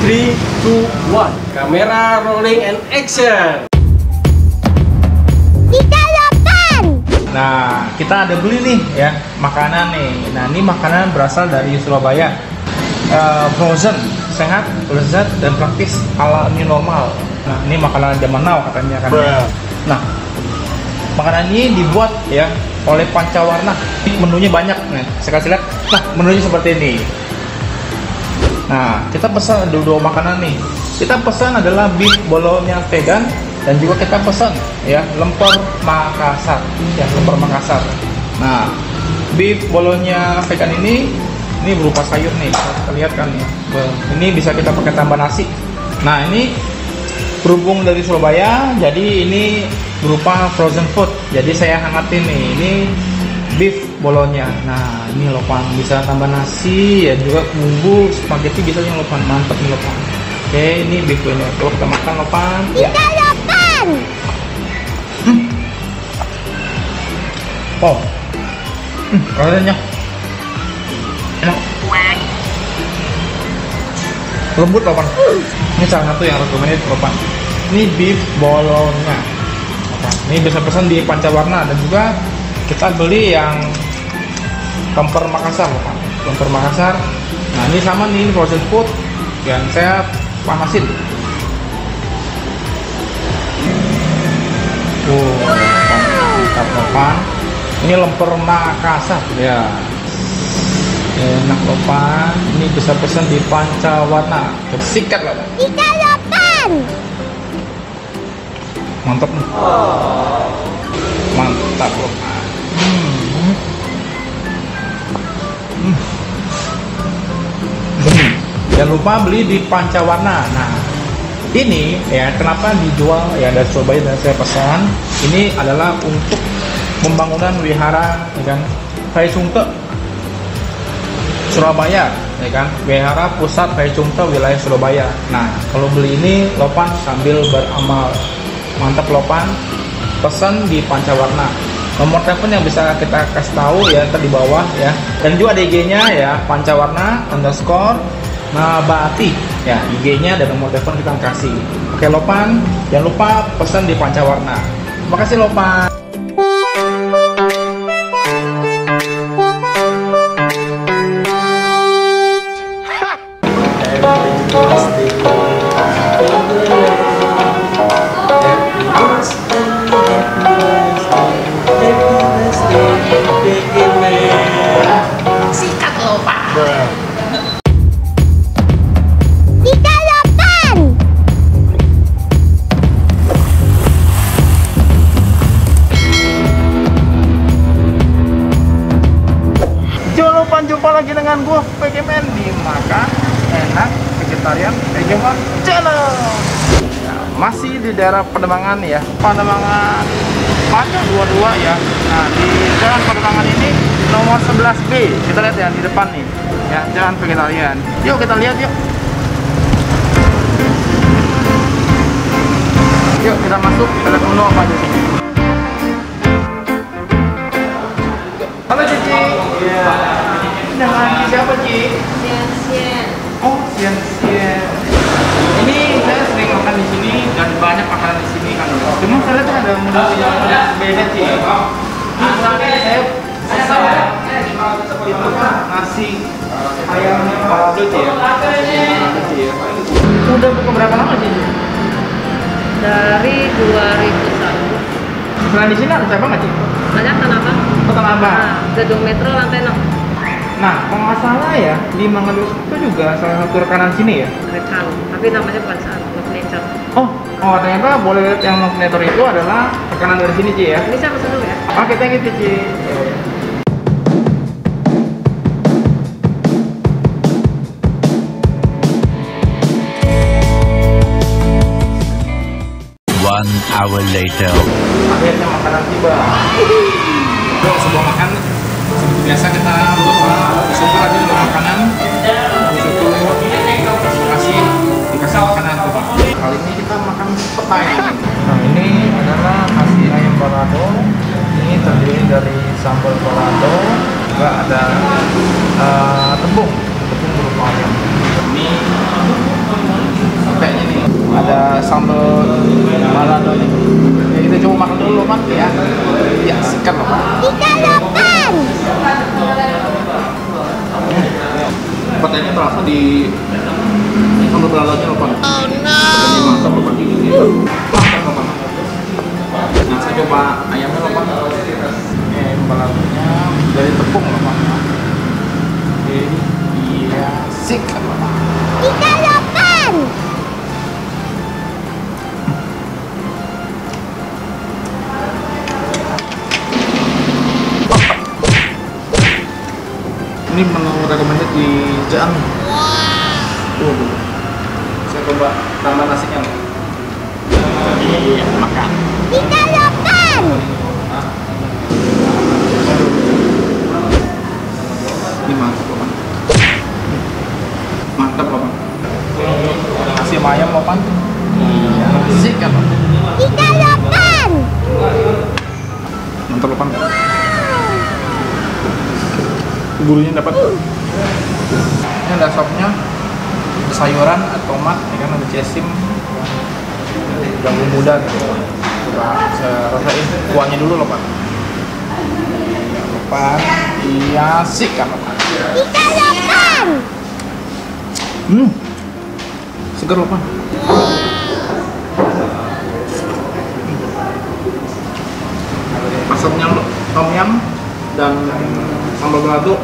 3, 2, 1. Kamera rolling and action. Nah, kita ada beli nih ya makanan nih. Nah, ini makanan berasal dari Surabaya. Frozen, sehat, lezat, dan praktis ala new normal. Nah, ini makanan zaman now katanya kan. Nah, makanan ini dibuat ya oleh Pancawarna. Menunya banyak nih. Saya kasih lihat. Nah, menunya seperti ini. Nah, kita pesan ada dua makanan nih. Kita pesan adalah beef bolonya vegan. Dan juga kita pesan ya lemper Makassar, ya lemper Makassar. Nah, beef bolonya vegan ini berupa sayur nih, kita lihat kan ya. Ini bisa kita pakai tambah nasi. Nah, ini berhubung dari Surabaya, jadi ini berupa frozen food. Jadi saya hangatin nih, ini beef bolonya. Nah, ini lopan bisa tambah nasi, ya juga bumbu spaghetti bisa yang lopan, mantep nih lopan. Oke, ini beef bolonya. Kalau kita makan lopan, ya. Oh, rasanya enak, lembut lopan. Ini salah satu yang recommended lopan. Ini beef bolonya. Ini bisa pesan di Pancawarna dan juga kita beli yang lemper Makassar lopan. Lemper Makassar. Nah, ini sama nih, ini frozen food yang saya panasin. Mantap lopan. Ini lemper Makassar ya, enak lopan. Ini bisa pesan di Pancawarna. Sikat lopan. Mantap nih. Mantap lopan. Jangan lupa beli di Pancawarna. Nah, ini ya kenapa dijual ya dari Surabaya dan saya pesan. Ini adalah untuk pembangunan wihara ya kan Paicungte Surabaya ya kan, wihara pusat Paicungte wilayah Surabaya. Nah, kalau beli ini lopan sambil beramal. Mantap lopan. Pesan di Pancawarna. Nomor telepon yang bisa kita kasih tahu ya ntar di bawah ya. Dan juga ada IG-nya ya, Pancawarna_Nabati ya, IG-nya dan nomor telepon kita kasih. Oke lopan, jangan lupa pesan di Pancawarna. Terima kasih lopan. Sikat lopan. Jangan lupa jumpa lagi dengan gue PGMN di Makan Enak Vegetarian Vegan Channel. Nah, masih di daerah Pademangan ya, Pademangan Panjang 22 ya. Nah, di jalan Pademangan ini nomor 11B. Kita lihat ya di depan nih ya, jalan vegetarian. Yuk kita lihat yuk. Yuk kita masuk, kita lihat menu apa aja sini. Halo Cici. Iya. Dengan siapa Ci? Sian-sian. Oh, siang-siang. Ini saya sering makan di sini dan banyak makanan di sini kan. Cuma saya lihat ada menu yang beda Ci. Misalnya saya pesan itu nasi ayam balado Ci ya. Udah buka berapa lama Ci? Dari 2001. Selain di sini ada cabang nggak Ci? Banyak Tanah Abang. Oh, Tanah Abang. Nah, Gedung Metro lantai 6. Nah, kalau nggak salah ya, di Mangga itu juga salah satu rekanan sini ya? Rekan, tapi namanya bukan saat Love Nature. Oh, ternyata boleh lihat yang Magnetor itu adalah rekanan dari sini Ci ya? Ini saya pesan dulu ya. Oke, thank you Cici. One hour later. Akhirnya makanan tiba. Yuk, sebelum makan seperti biasa kita bersyukur aja dengan makanan. Bersyukur dikasih makanan tuh. Kali ini kita makan petai. Nah, ini adalah nasi ayam balado. Ini terdiri dari sambal balado, juga ada tepung berupa ayam. Ini dulu Pak ya. Ya, sekat loh Pak. 38. Petainya terasa di sambal belalanya loh Pak. Oh no. Mantap loh Pak. Mantap loh Pak. Nah, saya coba ayamnya loh Pak. Belalanya dari tepung loh Pak. Oke, iya, sikat loh Pak. 38. Ini menu recommended di Jaan. Saya coba tambah nasinya loh. Iya, makan. 38. Ini mantap loh Pak. Mantap loh Pak. Nasi sama ayam loh Pak. Iya, sikat loh. 38. Mantap loh Pak. Gurunya dapat. Ini ada sopnya, sayuran, ada tomat, ya kan, ada cesim, jambu muda gitu. Coba saya rasain kuahnya dulu loh Pak. Iya loh Pak. Iya, sikat loh Pak. 38. Segar loh Pak. Asamnya tom yum dan sambal balado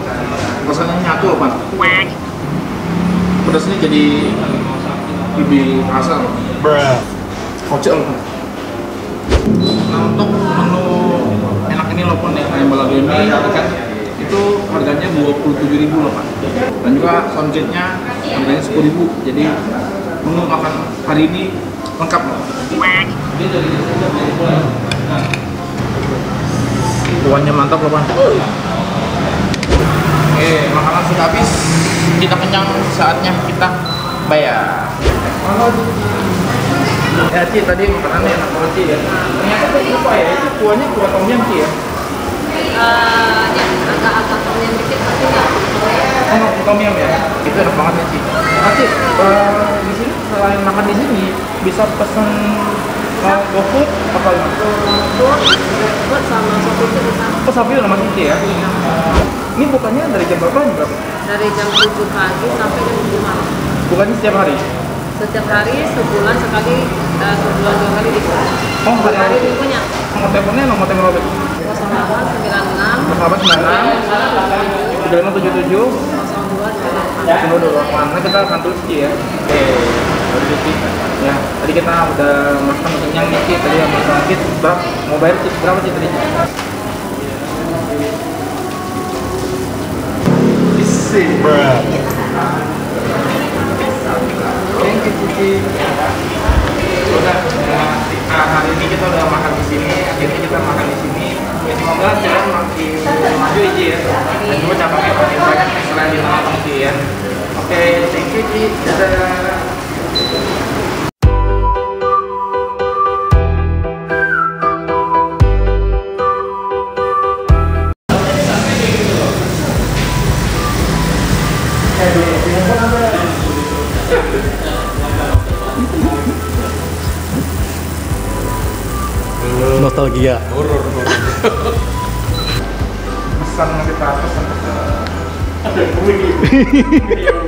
rasanya nyatu loh Pak. Pedasnya jadi lebih kerasa loh. Kocok loh Pak. Nah, untuk menu enak ini loh Pak, ayam balado ini kan itu harganya 27.000 loh Pak. Dan juga soundkitnya harganya 10.000. Jadi menu makan hari ini lengkap loh. Kuahnya mantap loh Pak. Oke, makanan sudah habis. Kita kenyang, saatnya kita bayar. Ya Ci, tadi makanannya enak banget Ci ya. Ternyata tuh lupa ya, itu kuahnya kuah tom yum Ci ya. Ya, agak-agak tomnya dikit tapi nggak. Oh, tom yum ya. Itu enak banget ya Ci. Nah Ci, di sini selain makan di sini bisa pesen GoFood apa gimana? Buat sama sop itu bisa. Oh, sapi udah masih Ci ya. Ini bukannya dari jam berapa nih berapa? Dari jam 7 pagi sampai jam 7 malam. Bukannya setiap hari? Setiap hari, sebulan sekali, sebulan 2 kali dibuka. Oh, Per hari minggunya. Nomor teleponnya nomor telepon apa? 0896 9577 02 Mana kita akan tulis Ci ya. Oke, baru Ci. Ya, tadi kita udah makan kenyang nih Ci. Tadi yang makan dikit berapa? Mau bayar Ci berapa Ci tadi? Isi. Thank you Cici. Udah, hari ini kita udah makan di sini. Akhirnya kita makan di sini. Ya, semoga jalan makin maju Ci ya. Dan juga cabangnya makin banyak selain di Malang Ci ya. Oke, thank you Ci. Dadah. Nostalgia. Pesan kita pesan. Ada yang